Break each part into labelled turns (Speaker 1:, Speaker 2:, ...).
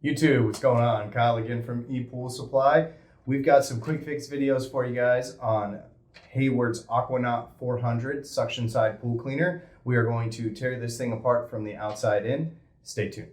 Speaker 1: YouTube, what's going on? Kyle again from ePoolSupply. We've got some quick fix videos for you guys on Hayward's AquaNaut 400 suction side pool cleaner. We are going to tear this thing apart from the outside in. Stay tuned.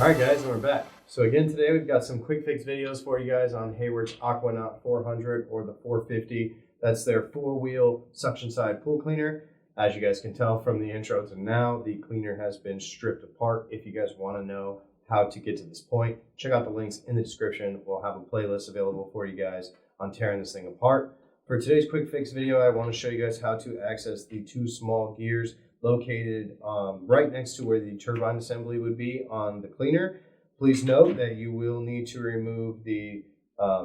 Speaker 1: Alright guys, and we're back. So again today we've got some quick fix videos for you guys on Hayward's AquaNaut 400 or the 450. That's their 4-wheel suction side pool cleaner. As you guys can tell from the intro to now, the cleaner has been stripped apart. If you guys want to know how to get to this point, check out the links in the description. We'll have a playlist available for you guys on tearing this thing apart. For today's quick fix video, I want to show you guys how to access the two small gears located right next to where the turbine assembly would be on the cleaner. Please note that you will need to remove the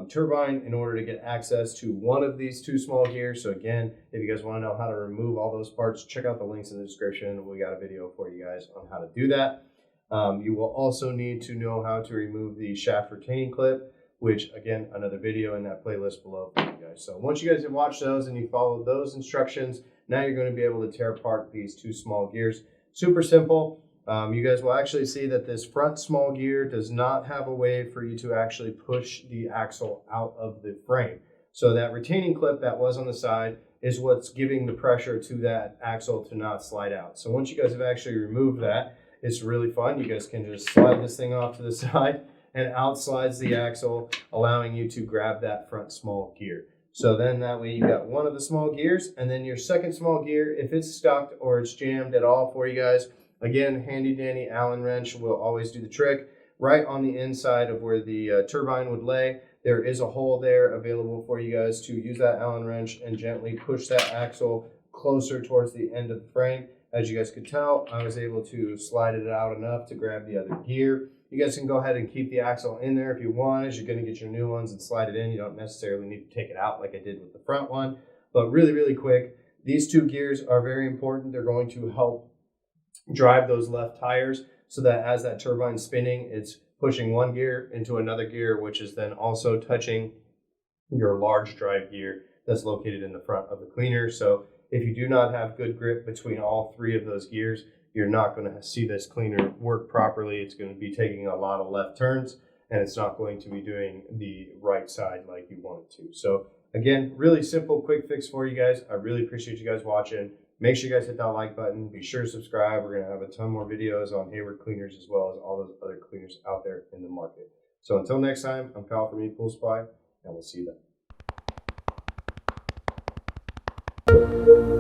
Speaker 1: turbine in order to get access to one of these two small gears. So again, if you guys want to know how to remove all those parts, check out the links in the description. We got a video for you guys on how to do that. You will also need to know how to remove the shaft retaining clip, which again, another video in that playlist below for you guys. So once you guys have watched those and you followed those instructions, now you're going to be able to tear apart these two small gears. Super simple. You guys will actually see that this front small gear does not have a way for you to actually push the axle out of the frame. So that retaining clip that was on the side is what's giving the pressure to that axle to not slide out. So once you guys have actually removed that, it's really fun. You guys can just slide this thing off to the side and out slides the axle, allowing you to grab that front small gear. So then that way you got one of the small gears, and then your second small gear, if it's stuck or it's jammed at all for you guys, again, handy dandy Allen wrench will always do the trick. Right on the inside of where the turbine would lay, there is a hole there available for you guys to use that Allen wrench and gently push that axle closer towards the end of the frame. As you guys could tell, I was able to slide it out enough to grab the other gear. You guys can go ahead and keep the axle in there if you want, as you're going to get your new ones and slide it in. You don't necessarily need to take it out like I did with the front one. But really, really quick, these two gears are very important. They're going to help drive those left tires so that as that turbine's spinning, it's pushing one gear into another gear, which is then also touching your large drive gear that's located in the front of the cleaner. So if you do not have good grip between all three of those gears, you're not going to see this cleaner work properly. It's going to be taking a lot of left turns, and it's not going to be doing the right side like you want it to. So again, really simple, quick fix for you guys. I really appreciate you guys watching. Make sure you guys hit that like button. Be sure to subscribe. We're going to have a ton more videos on Hayward cleaners as well as all those other cleaners out there in the market. So until next time, I'm Kyle from ePoolSupply, and we'll see you then.